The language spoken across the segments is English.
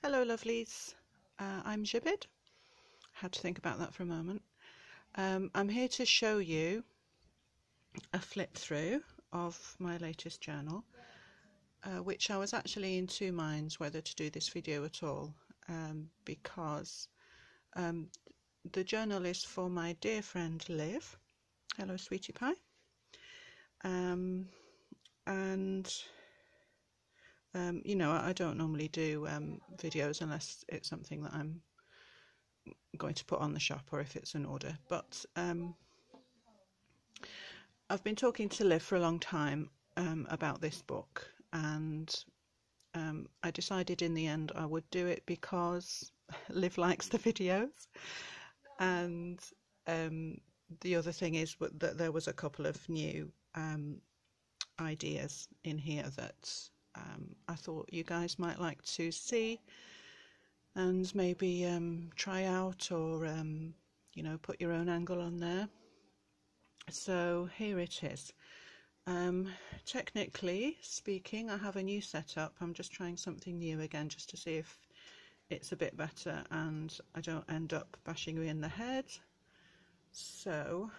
Hello lovelies, I'm Jibid. Had to think about that for a moment. I'm here to show you a flip through of my latest journal, which I was actually in two minds whether to do this video at all, because the journal is for my dear friend Liv. Hello sweetie pie. You know, I don't normally do videos unless it's something that I'm going to put on the shop or if it's an order, but I've been talking to Liv for a long time about this book, and I decided in the end I would do it because Liv likes the videos, and the other thing is that there was a couple of new ideas in here that I thought you guys might like to see and maybe try out, or you know, put your own angle on there. So here it is. Technically speaking, I have a new setup. I'm just trying something new again just to see if it's a bit better and I don't end up bashing you in the head. So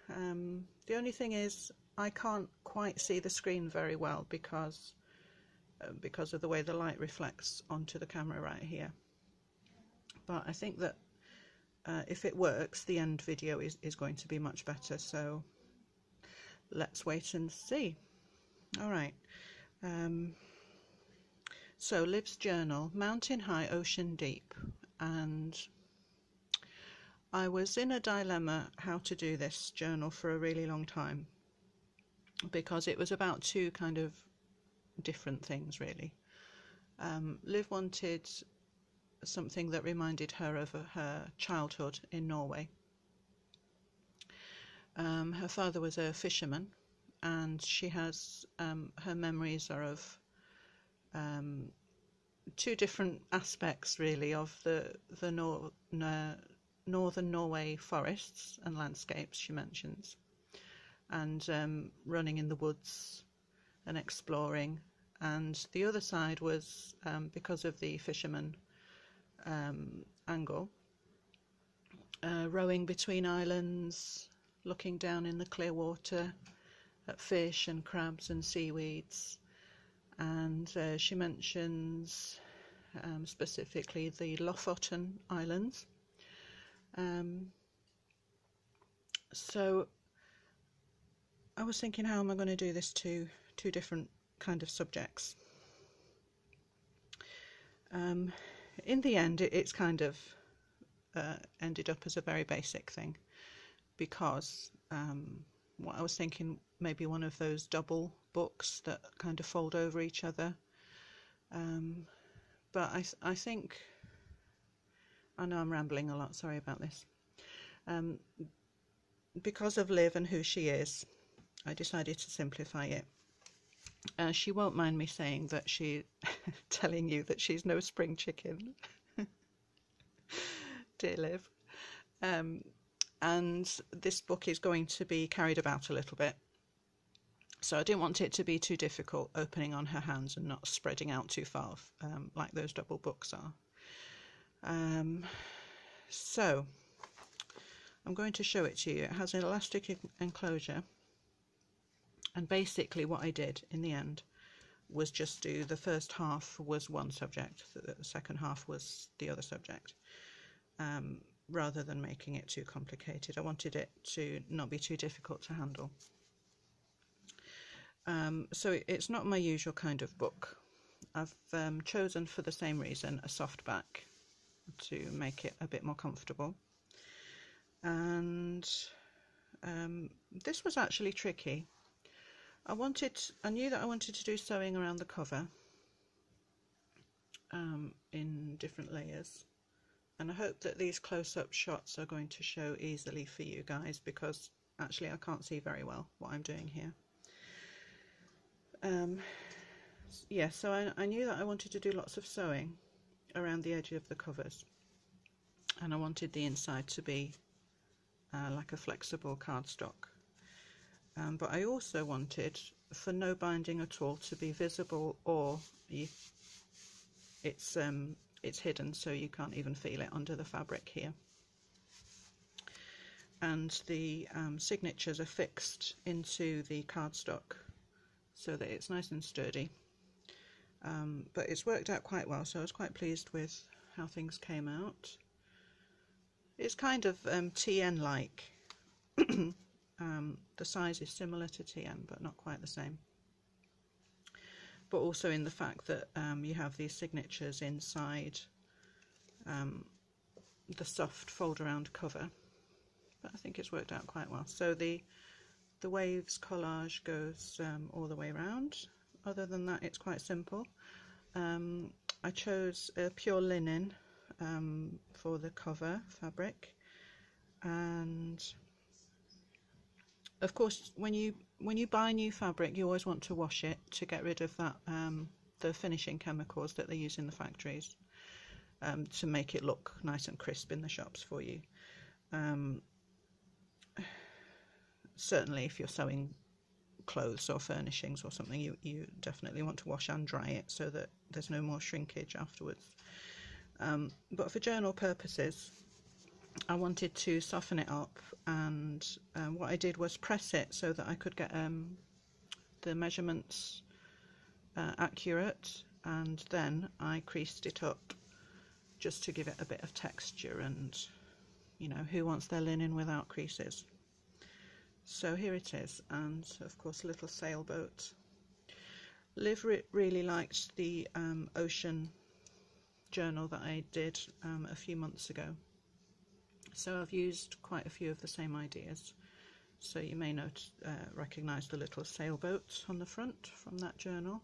the only thing is I can't quite see the screen very well because of the way the light reflects onto the camera right here. But I think that if it works, the end video is going to be much better, so let's wait and see. Alright, so Liv's journal, Mountain High, Ocean Deep, and I was in a dilemma how to do this journal for a really long time, because it was about two kind of different things really. Liv wanted something that reminded her of her childhood in Norway. Her father was a fisherman, and she has her memories are of two different aspects really of the northern Norway forests and landscapes she mentions, and running in the woods and exploring, and the other side was because of the fisherman angle, rowing between islands, looking down in the clear water at fish and crabs and seaweeds, and she mentions specifically the Lofoten Islands. So I was thinking, how am I going to do this to two different kind of subjects? In the end, it's kind of ended up as a very basic thing, because what I was thinking, maybe one of those double books that kind of fold over each other, but I think, I know I'm rambling a lot, sorry about this. Because of Liv and who she is, I decided to simplify it. She won't mind me saying that telling you that she's no spring chicken. Dear Liv. And this book is going to be carried about a little bit, so I didn't want it to be too difficult opening on her hands and not spreading out too far, like those double books are. So I'm going to show it to you. It has an elastic enclosure, and basically what I did in the end was just do the first half was one subject, the second half was the other subject, rather than making it too complicated. I wanted it to not be too difficult to handle. So it's not my usual kind of book. I've chosen, for the same reason, a soft back to make it a bit more comfortable. And this was actually tricky. I knew that I wanted to do sewing around the cover in different layers, and I hope that these close-up shots are going to show easily for you guys, because actually I can't see very well what I'm doing here. Yeah, so I knew that I wanted to do lots of sewing around the edge of the covers, and I wanted the inside to be like a flexible cardstock. But I also wanted, for no binding at all, to be visible, or it's it's hidden, so you can't even feel it under the fabric here. And the signatures are fixed into the cardstock so that it's nice and sturdy. But it's worked out quite well, so I was quite pleased with how things came out. It's kind of TN-like. The size is similar to TN, but not quite the same. But also in the fact that you have these signatures inside the soft fold-around cover. But I think it's worked out quite well. So the waves collage goes all the way around. Other than that, it's quite simple. I chose a pure linen for the cover fabric, and of course when you buy new fabric, you always want to wash it to get rid of that the finishing chemicals that they use in the factories to make it look nice and crisp in the shops for you. Certainly if you're sewing clothes or furnishings or something, you definitely want to wash and dry it so that there's no more shrinkage afterwards. But for journal purposes, I wanted to soften it up, and what I did was press it so that I could get the measurements accurate, and then I creased it up just to give it a bit of texture, and you know, who wants their linen without creases? So here it is, and of course a little sailboat. Liv really liked the ocean journal that I did a few months ago, so I've used quite a few of the same ideas. So you may recognise the little sailboat on the front from that journal.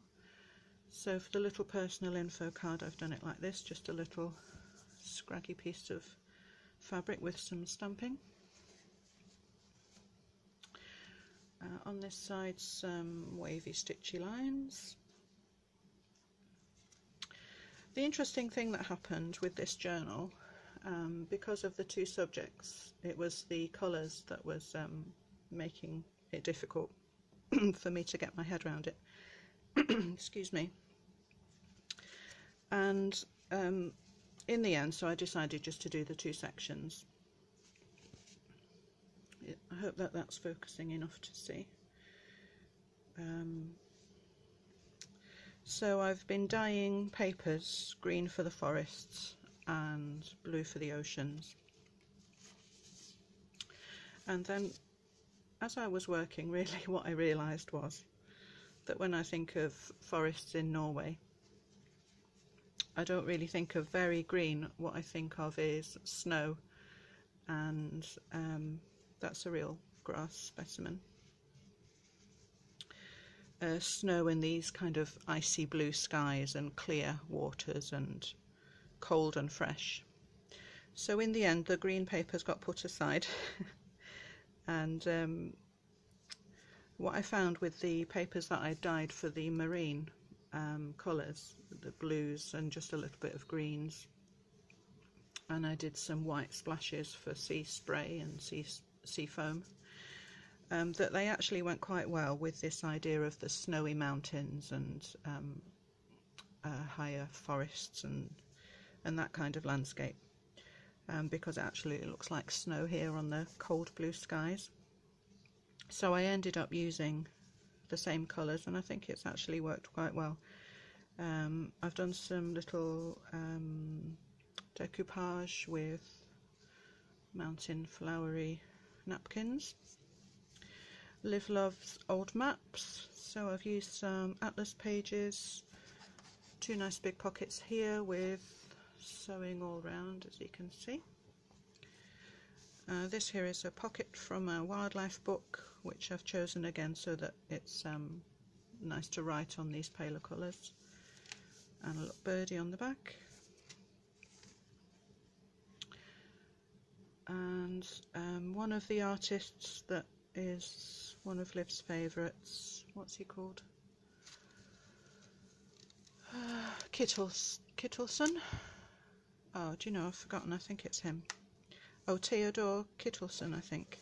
So for the little personal info card, I've done it like this, just a little scraggy piece of fabric with some stamping. On this side, some wavy stitchy lines. The interesting thing that happened with this journal, because of the two subjects, it was the colours that was making it difficult for me to get my head around it. Excuse me. And in the end, so I decided just to do the two sections. I hope that that's focusing enough to see. So I've been dyeing papers green for the forests and blue for the oceans. And then as I was working, really what I realised was that when I think of forests in Norway, I don't really think of very green. What I think of is snow, and that's a real grass specimen. Snow in these kind of icy blue skies and clear waters and cold and fresh. So in the end, the green papers got put aside and what I found with the papers that I dyed for the marine colours, the blues and just a little bit of greens, and I did some white splashes for sea spray and sea foam, that they actually went quite well with this idea of the snowy mountains and higher forests and that kind of landscape, because actually it looks like snow here on the cold blue skies. So I ended up using the same colours, and I think it's actually worked quite well. I've done some little decoupage with mountain flowery napkins. Liv loves old maps, so I've used some atlas pages, two nice big pockets here with sewing all round, as you can see. This here is a pocket from a wildlife book, which I've chosen again so that it's nice to write on these paler colours, and a little birdie on the back. And one of the artists that is one of Liv's favourites, what's he called? Kittelson. Oh, do you know, I've forgotten, I think it's him. Oh, Theodore Kittelson, I think.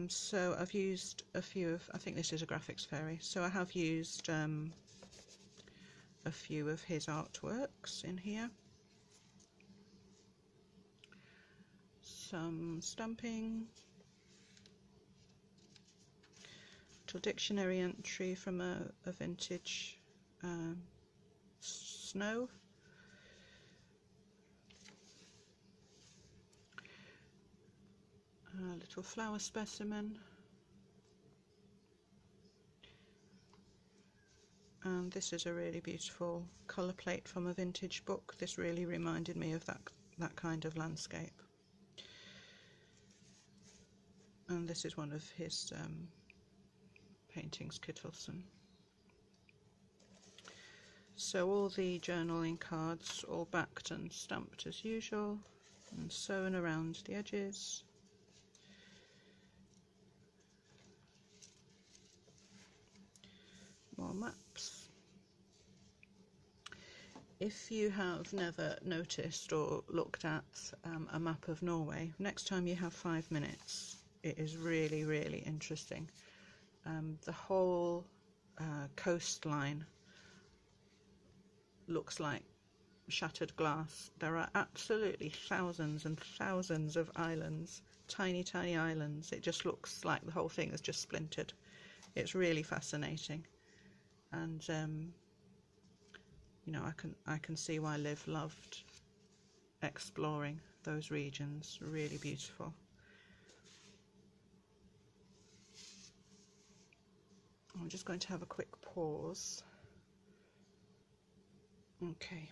So I've used a few of, I think this is a TheGraphicsFairy, so I have used a few of his artworks in here. some stamping, little dictionary entry from a vintage snow, a little flower specimen, and this is a really beautiful colour plate from a vintage book. This really reminded me of that kind of landscape, and this is one of his paintings, Kittelsen. So all the journaling cards all backed and stamped as usual and sewn around the edges. More maps. If you have never noticed or looked at a map of Norway, next time you have 5 minutes, it is really, really interesting. The whole coastline looks like shattered glass. There are absolutely thousands and thousands of islands, tiny, tiny islands. It just looks like the whole thing is just splintered. It's really fascinating, and you know, I can see why Liv loved exploring those regions. Really beautiful. I'm just going to have a quick pause. Okay.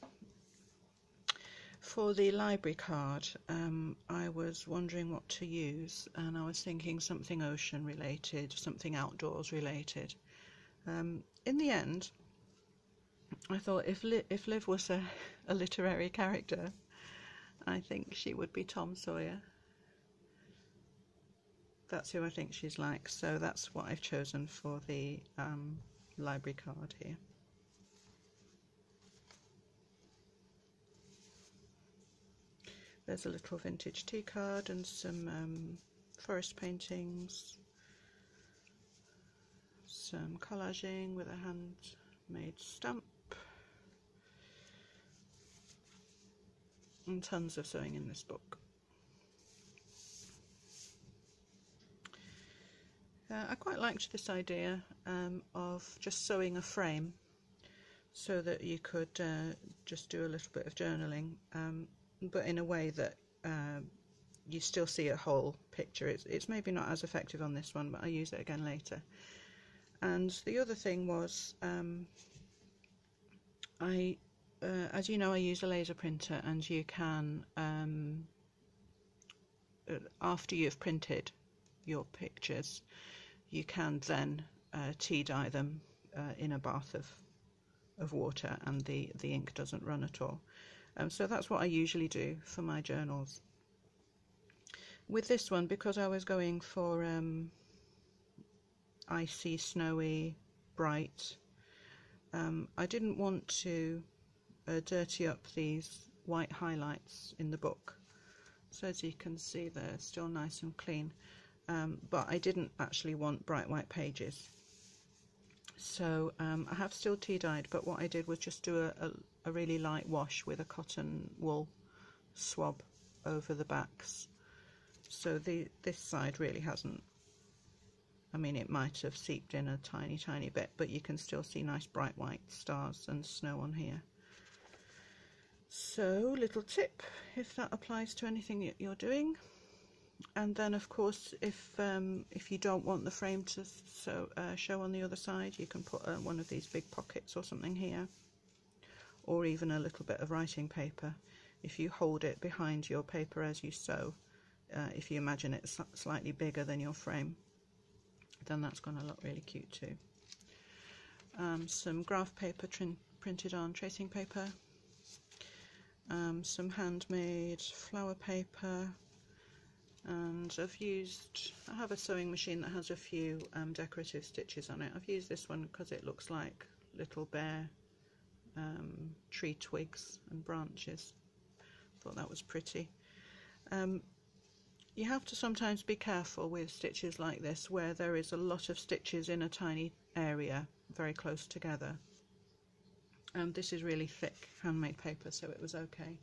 For the library card, I was wondering what to use, and I was thinking something ocean related, something outdoors related. In the end, I thought if Liv was a literary character, I think she would be Tom Sawyer. That's who I think she's like, so that's what I've chosen for the library card here. There's a little vintage tea card and some forest paintings, some collaging with a handmade stamp, and tons of sewing in this book. I quite liked this idea of just sewing a frame so that you could just do a little bit of journaling, but in a way that you still see a whole picture. It's maybe not as effective on this one, but I'll use it again later. And the other thing was, as you know, I use a laser printer, and you can, after you've printed your pictures, you can then tea dye them in a bath of water, and the ink doesn't run at all. So that's what I usually do for my journals. With this one, because I was going for icy, snowy, bright, I didn't want to dirty up these white highlights in the book. So as you can see, they're still nice and clean, but I didn't actually want bright white pages. So I have still tea dyed, but what I did was just do a really light wash with a cotton wool swab over the backs. So this side really hasn't, I mean, it might have seeped in a tiny, tiny bit, but you can still see nice bright white stars and snow on here. So, little tip, if that applies to anything you're doing. And then, of course, if you don't want the frame to show on the other side, you can put one of these big pockets or something here, or even a little bit of writing paper. If you hold it behind your paper as you sew, if you imagine it slightly bigger than your frame, then that's going to look really cute too. Some graph paper printed on tracing paper, some handmade flower paper, and I have a sewing machine that has a few decorative stitches on it. I've used this one because it looks like little bare tree twigs and branches. Thought that was pretty. You have to sometimes be careful with stitches like this, where there is a lot of stitches in a tiny area very close together. This is really thick handmade paper, so it was okay.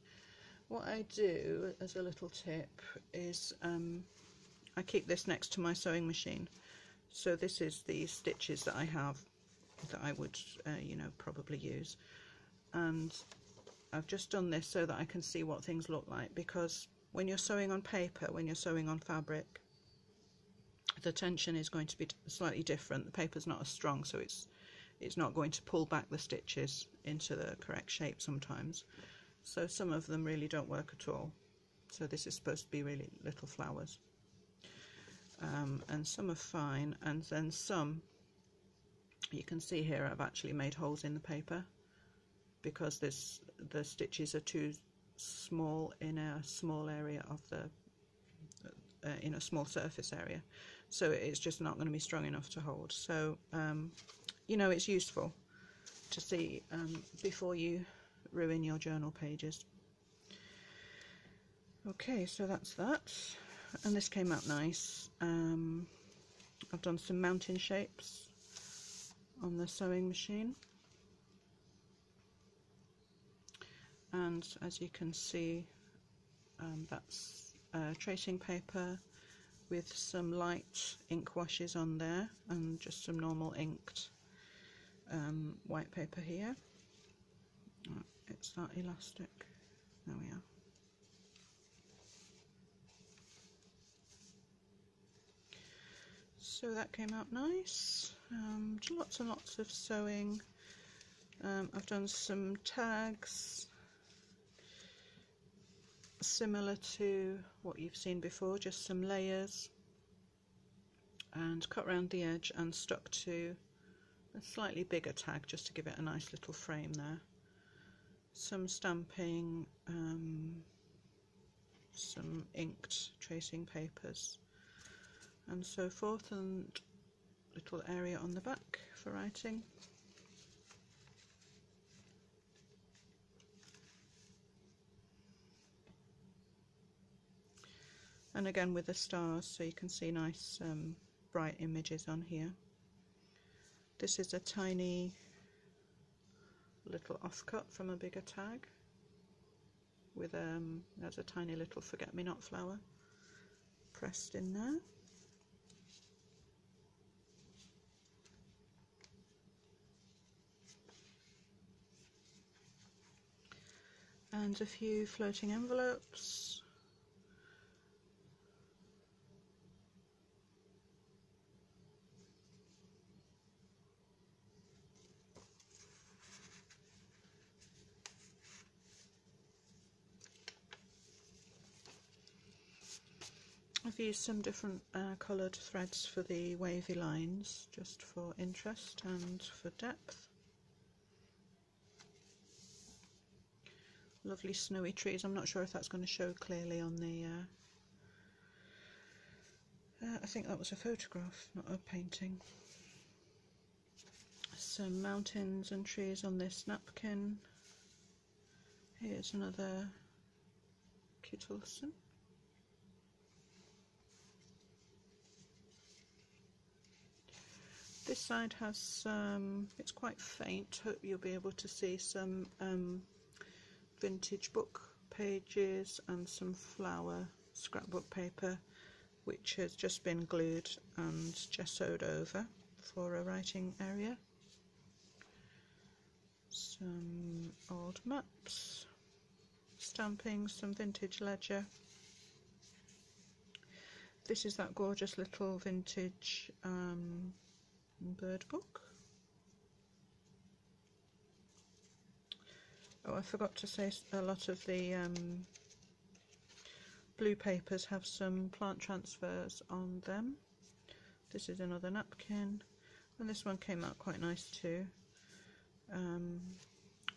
What I do as a little tip is I keep this next to my sewing machine. So this is the stitches that I have that I would you know, probably use, and I've just done this so that I can see what things look like, because when you're sewing on paper, when you're sewing on fabric, the tension is going to be slightly different. The paper's not as strong, so it's not going to pull back the stitches into the correct shape sometimes. So some of them really don't work at all. So this is supposed to be really little flowers. And some are fine, and then some, you can see here, I've actually made holes in the paper because the stitches are too small in a small area of the in a small surface area, so it's just not going to be strong enough to hold. So you know, it's useful to see before you ruin your journal pages. Okay, so that's that, and this came out nice. I've done some mountain shapes on the sewing machine, and as you can see, that's tracing paper with some light ink washes on there and just some normal inked white paper here. It's that elastic. There we are. So that came out nice. Lots and lots of sewing. I've done some tags similar to what you've seen before, just some layers, and cut around the edge and stuck to a slightly bigger tag just to give it a nice little frame there. Some stamping, some inked tracing papers and so forth, and little area on the back for writing. And again with the stars, so you can see nice bright images on here. This is a tiny little offcut from a bigger tag with there's a tiny little forget-me-not flower pressed in there. And a few floating envelopes. I've used some different coloured threads for the wavy lines, just for interest and for depth. Lovely snowy trees. I'm not sure if that's going to show clearly on the I think that was a photograph, not a painting. Some mountains and trees on this napkin. Here's another Kittelson. This side has some, it's quite faint, hope you'll be able to see some vintage book pages and some flower scrapbook paper which has just been glued and gessoed over for a writing area. Some old maps, stamping, some vintage ledger. This is that gorgeous little vintage bird book. Oh, I forgot to say a lot of the blue papers have some plant transfers on them. This is another napkin, and this one came out quite nice too.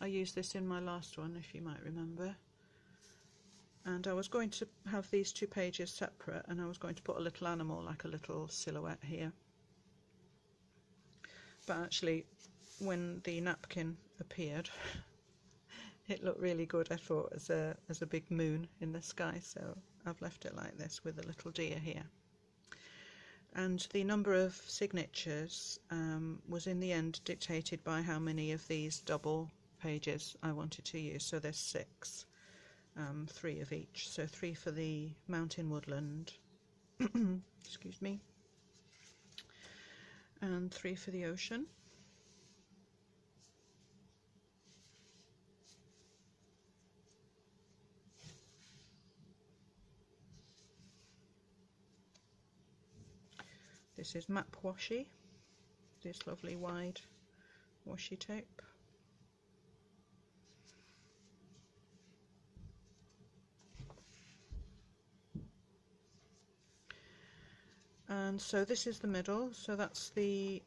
I used this in my last one, if you might remember, and I was going to have these two pages separate, and I was going to put a little animal, like a little silhouette here, but actually when the napkin appeared it looked really good, I thought, as a big moon in the sky, so I've left it like this with a little deer here. And the number of signatures was in the end dictated by how many of these double pages I wanted to use, so there's 6. 3 of each, so 3 for the mountain woodland excuse me, and 3 for the ocean. This is map washi, this lovely wide washi tape. And so this is the middle, so that's the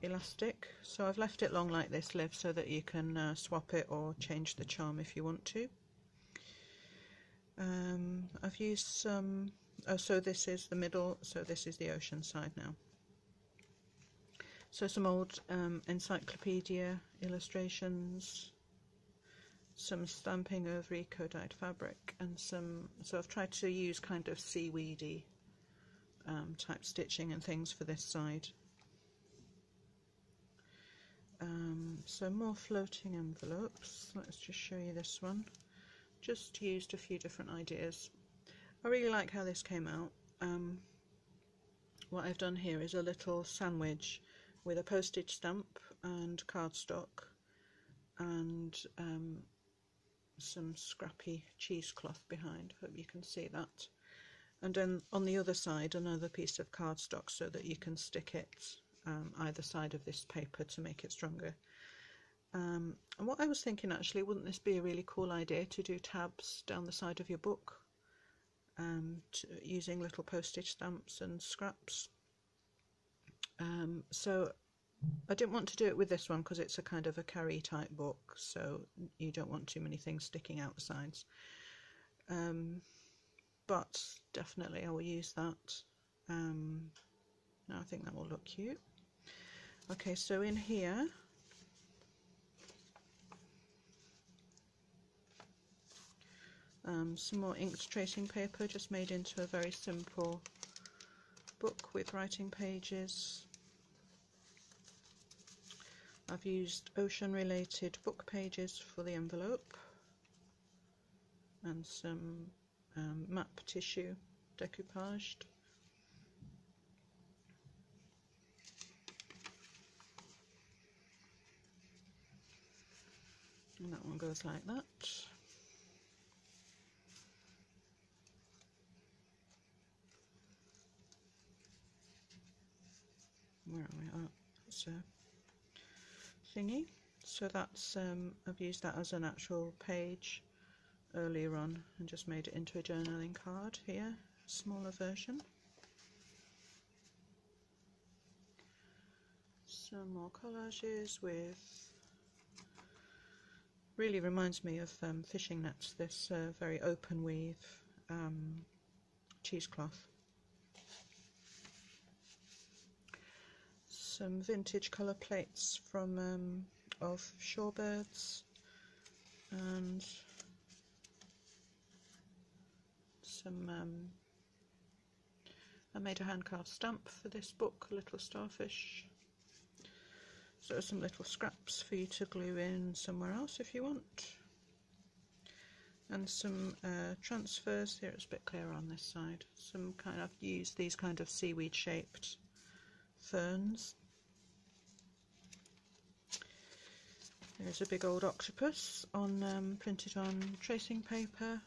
elastic. So I've left it long like this, Liv, so that you can swap it or change the charm if you want to. I've used some, oh, so this is the middle, so this is the ocean side now. So some old encyclopedia illustrations, some stamping over eco-dyed fabric, and some, so I've tried to use kind of seaweedy type stitching and things for this side. So more floating envelopes. Let's just show you this one. Just used a few different ideas. I really like how this came out. What I've done here is a little sandwich with a postage stamp and cardstock and some scrappy cheesecloth behind. Hope you can see that. And then on the other side another piece of cardstock so that you can stick it either side of this paper to make it stronger. And what I was thinking, actually, wouldn't this be a really cool idea to do tabs down the side of your book using little postage stamps and scraps? So I didn't want to do it with this one because it's a kind of a carry type book, so you don't want too many things sticking out the sides. But definitely I will use that. I think that will look cute. Okay, so in here some more inked tracing paper, just made into a very simple book with writing pages. I've used ocean related book pages for the envelope and some map tissue decoupaged. And that one goes like that. Where are we? Oh, it's a thingy. So that's I've used that as an actual page earlier on and just made it into a journaling card here, smaller version. Some more collages with, really reminds me of fishing nets, this very open weave cheesecloth. Some vintage colour plates from of shorebirds, and some I made a hand carved stamp for this book, a little starfish. So some little scraps for you to glue in somewhere else if you want. And some transfers. Here it's a bit clearer on this side. Some kind of, used these kind of seaweed shaped ferns. There's a big old octopus on printed on tracing paper.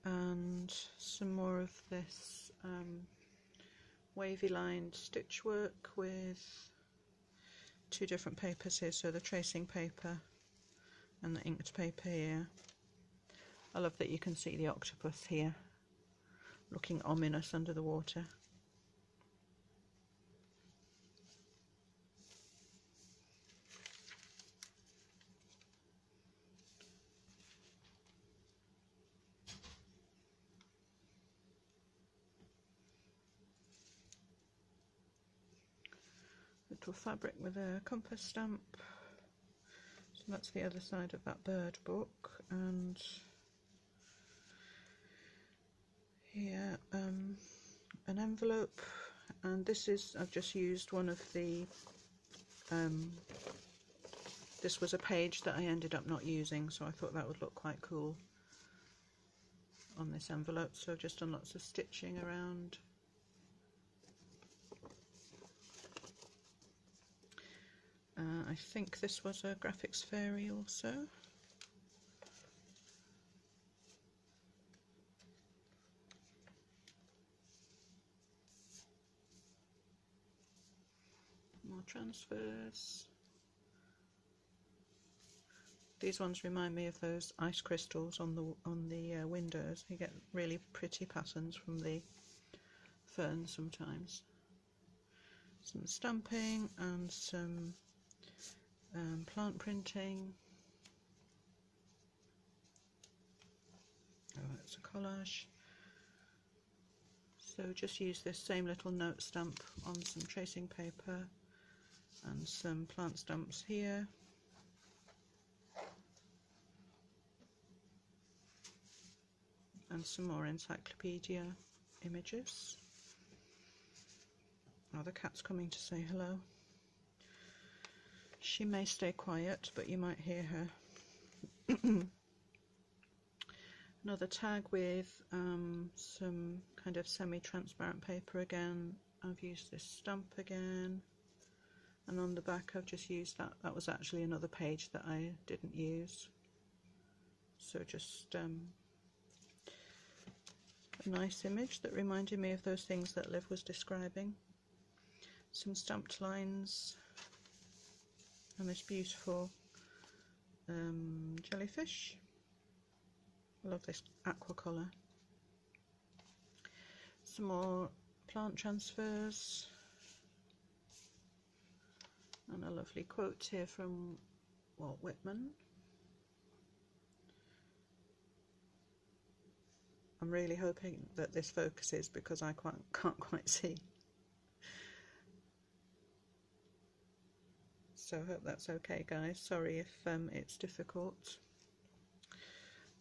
And some more of this wavy lined stitch work with 2 different papers here, so the tracing paper and the inked paper here. I love that you can see the octopus here looking ominous under the water. Little fabric with a compass stamp. So that's the other side of that bird book. And here an envelope, and this is, I've just used one of the This was a page that I ended up not using, so I thought that would look quite cool on this envelope, so I've just done lots of stitching around. I think this was a KristieArtdesign also. More transfers. These ones remind me of those ice crystals on the windows. You get really pretty patterns from the ferns sometimes. Some stamping and some plant printing. Oh, that's a collage. So just use this same little note stamp on some tracing paper and some plant stamps here. And some more encyclopedia images. Oh, the cat's coming to say hello. She may stay quiet, but you might hear her. Another tag with some kind of semi-transparent paper again. I've used this stamp again. And on the back I've just used that. That was actually another page that I didn't use. So just a nice image that reminded me of those things that Liv was describing. Some stamped lines and this beautiful jellyfish. I love this aqua colour. Some more plant transfers and a lovely quote here from Walt Whitman. I'm really hoping that this focuses because I can't quite see. So I hope that's okay, guys. Sorry if it's difficult.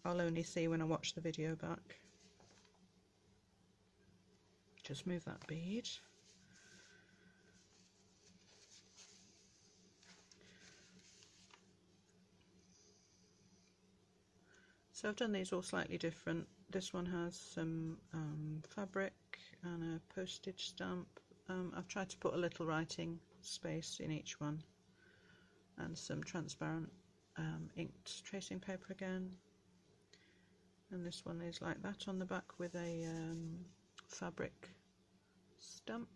I'll only see when I watch the video back. Just move that bead. So I've done these all slightly different. This one has some fabric and a postage stamp. I've tried to put a little writing space in each one, and some transparent inked tracing paper again. And this one is like that on the back with a fabric stamp.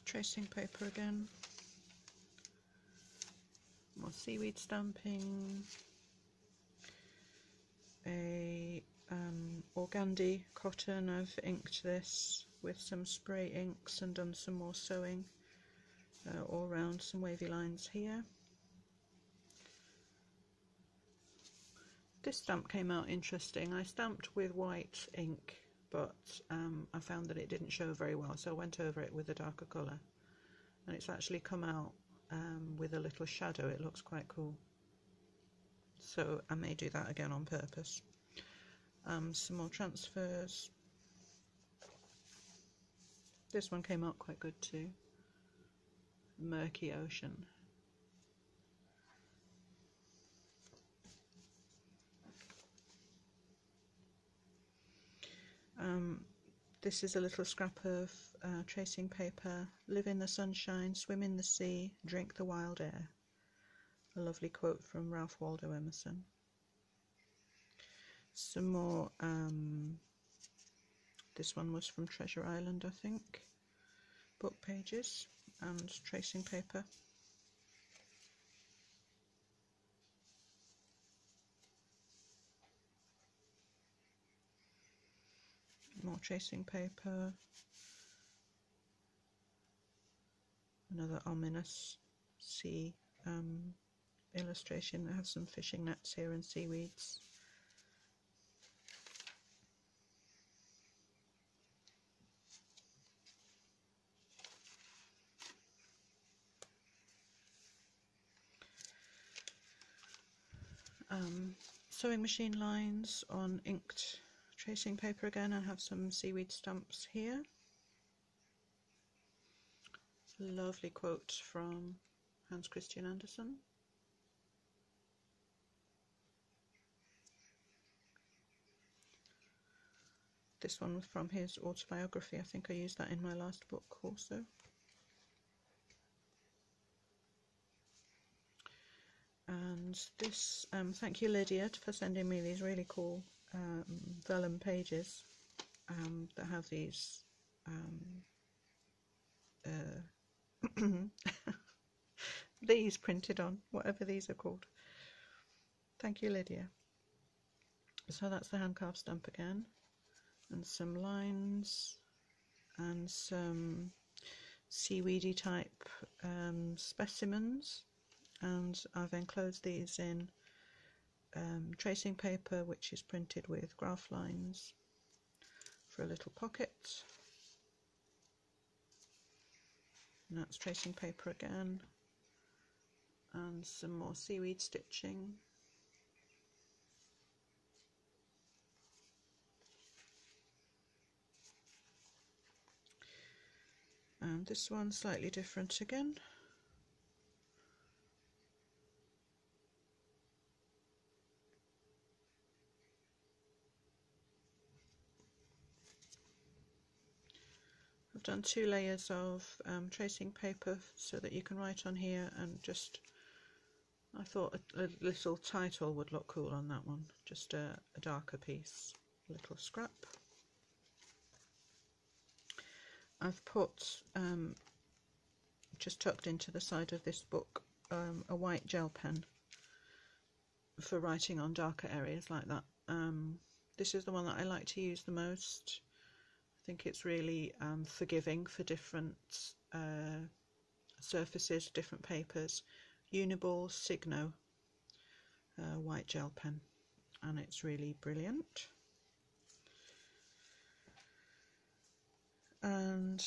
Tracing paper again. More seaweed stamping. A organdy cotton. I've inked this with some spray inks and done some more sewing all around some wavy lines here. This stamp came out interesting. I stamped with white ink, but I found that it didn't show very well, so I went over it with a darker colour, and it's actually come out with a little shadow. It looks quite cool, so I may do that again on purpose. Some more transfers. This one came out quite good too. Murky Ocean. This is a little scrap of tracing paper. Live in the sunshine, swim in the sea, drink the wild air. A lovely quote from Ralph Waldo Emerson. Some more, this one was from Treasure Island, I think. Book pages and tracing paper. More tracing paper. Another ominous sea illustration that has some fishing nets here and seaweeds. Sewing machine lines on inked tracing paper again. I have some seaweed stamps here. It's a lovely quote from Hans Christian Andersen. This one was from his autobiography. I think I used that in my last book also. And this, thank you Lydia for sending me these really cool vellum pages that have these these printed on, whatever these are called. Thank you Lydia. So that's the hand carved stamp again, and some lines and some seaweedy type specimens, and I've enclosed these in tracing paper which is printed with graph lines for a little pocket, and that's tracing paper again, and some more seaweed stitching. And this one's slightly different again. I've done 2 layers of tracing paper so that you can write on here, and just I thought a little title would look cool on that one, just a darker piece, a little scrap. I've put, just tucked into the side of this book, a white gel pen for writing on darker areas like that. This is the one that I like to use the most. I think it's really forgiving for different surfaces, different papers. Uniball Signo white gel pen, and it's really brilliant. And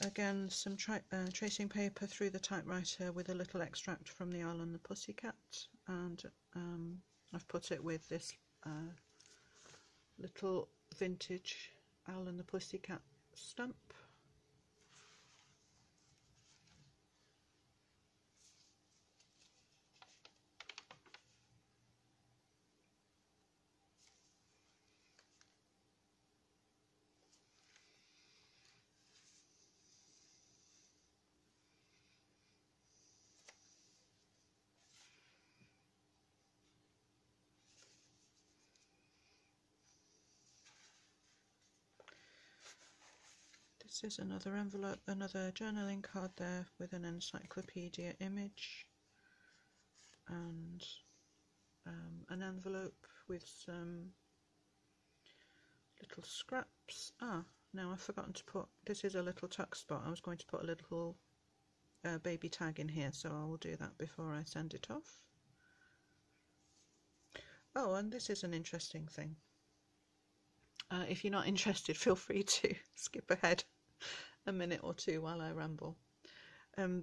again, some tracing paper through the typewriter with a little extract from the Owl and the Pussycat, and I've put it with this little vintage Owl and the Pussycat stamp. This is another envelope, another journaling card there with an encyclopedia image, and an envelope with some little scraps. Now I've forgotten to put, this is a little tuck spot. I was going to put a little baby tag in here, so I will do that before I send it off. Oh, and this is an interesting thing. If you're not interested, feel free to skip ahead a minute or two while I ramble.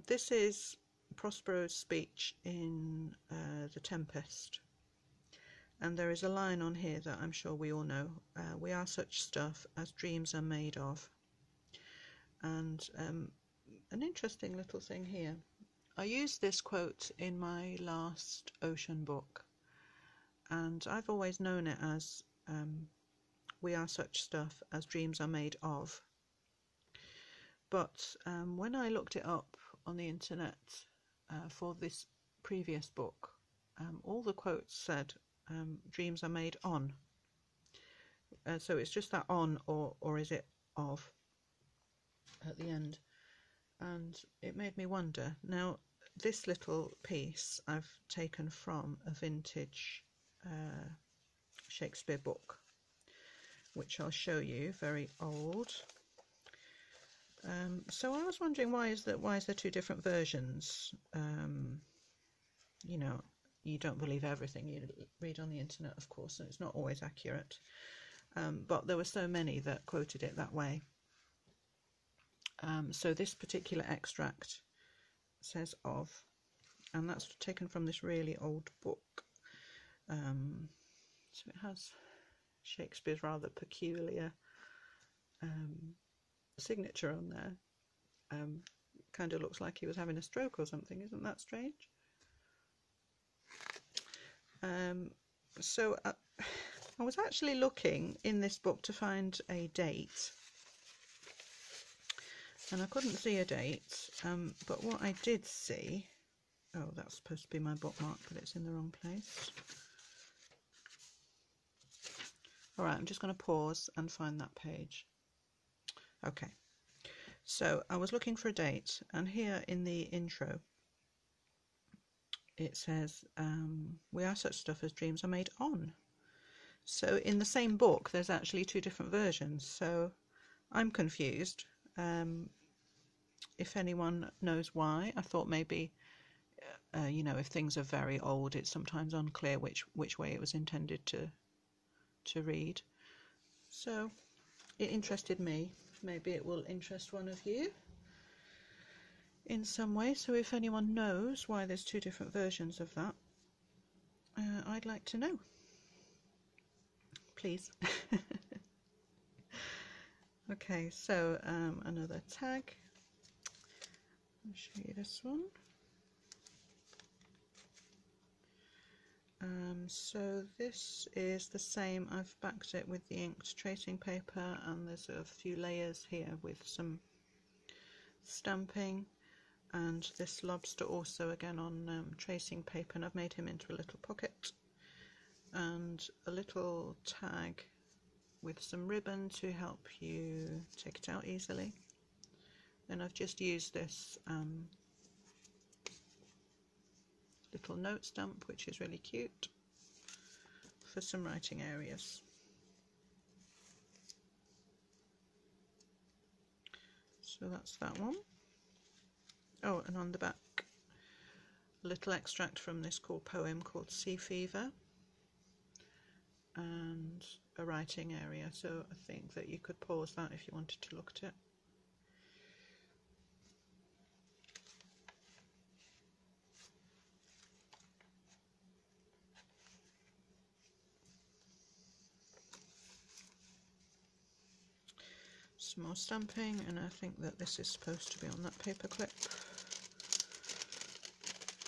This is Prospero's speech in The Tempest, and there is a line on here that I'm sure we all know. We are such stuff as dreams are made of. And an interesting little thing here. I used this quote in my last ocean book, and I've always known it as we are such stuff as dreams are made of. But when I looked it up on the internet for this previous book, all the quotes said dreams are made on. So it's just that on, or is it of at the end. And it made me wonder. Now, this little piece I've taken from a vintage Shakespeare book, which I'll show you, very old. So I was wondering, why is there 2 different versions? You know, you don't believe everything you read on the internet, of course, and it's not always accurate. But there were so many that quoted it that way. So this particular extract says of, and that's taken from this really old book. So it has Shakespeare's rather peculiar signature on there. Kind of looks like he was having a stroke or something. Isn't that strange? So I was actually looking in this book to find a date, and I couldn't see a date, but what I did see, oh, that's supposed to be my bookmark, but it's in the wrong place. Alright, I'm just going to pause and find that page. Okay, so I was looking for a date, and here in the intro it says, we are such stuff as dreams are made on. So in the same book there's actually two different versions, so I'm confused. If anyone knows why, I thought maybe, you know, if things are very old, it's sometimes unclear which way it was intended to read. So it interested me. Maybe it will interest one of you in some way. So if anyone knows why there's two different versions of that, I'd like to know. Please. Okay, so another tag. I'll show you this one. So this is the same. I've backed it with the inked tracing paper, and there's a few layers here with some stamping, and this lobster also again on tracing paper, and I've made him into a little pocket, and a little tag with some ribbon to help you take it out easily. Then I've just used this little note stamp, which is really cute, for some writing areas. So that's that one. Oh, and on the back, a little extract from this cool poem called Sea Fever, and a writing area, so I think that you could pause that if you wanted to look at it. Some more stamping, and I think that this is supposed to be on that paper clip.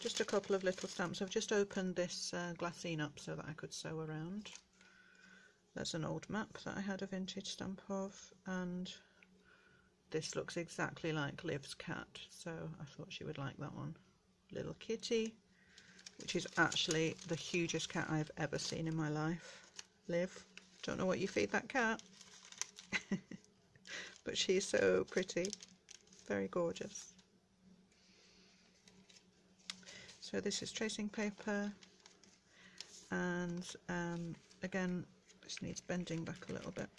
Just a couple of little stamps. I've just opened this glassine up so that I could sew around. There's an old map that I had a vintage stamp of, and this looks exactly like Liv's cat, so I thought she would like that one. Little kitty, which is actually the hugest cat I've ever seen in my life. Liv, don't know what you feed that cat. But she's so pretty, very gorgeous. So this is tracing paper, and again, this needs bending back a little bit.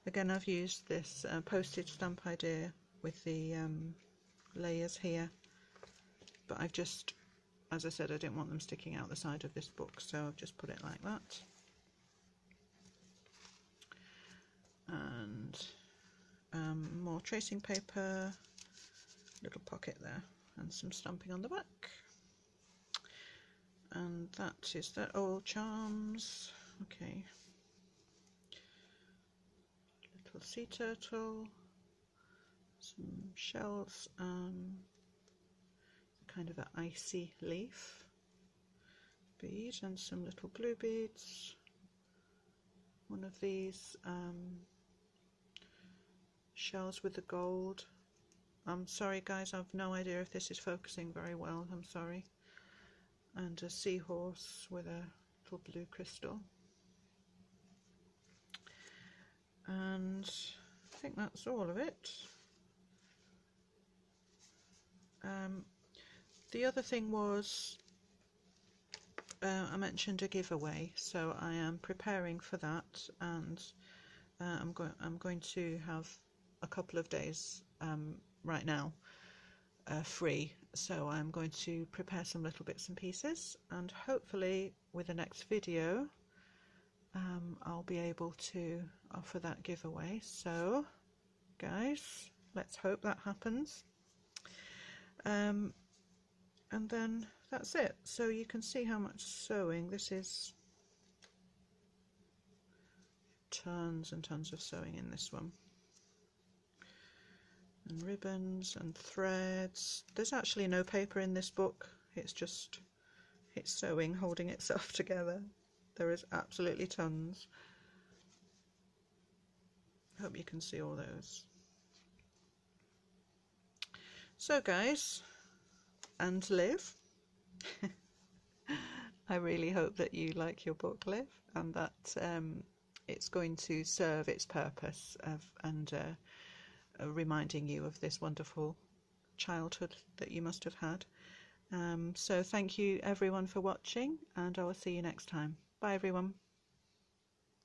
Again, I've used this postage stamp idea with the layers here, but I've just, as I said, I didn't want them sticking out the side of this book, so I've just put it like that. And more tracing paper, little pocket there, and some stamping on the back. And that is that. Old charms. Okay. Little sea turtle, some shells, kind of an icy leaf bead, and some little glue beads. One of these shells with the gold. I'm sorry guys, I've no idea if this is focusing very well, I'm sorry. And a seahorse with a little blue crystal. And I think that's all of it. The other thing was, I mentioned a giveaway, so I am preparing for that, and I'm going to have a couple of days right now free, so I'm going to prepare some little bits and pieces, and hopefully with the next video I'll be able to offer that giveaway. So guys, let's hope that happens. And then that's it. So you can see how much sewing this is. tons and tons of sewing in this one. And ribbons and threads. There's actually no paper in this book. It's just, it's sewing holding itself together. There is absolutely tons. Hope you can see all those. So guys, and Liv, I really hope that you like your book, Liv, and that it's going to serve its purpose of, and reminding you of this wonderful childhood that you must have had. So thank you everyone for watching, and I will see you next time. Bye everyone.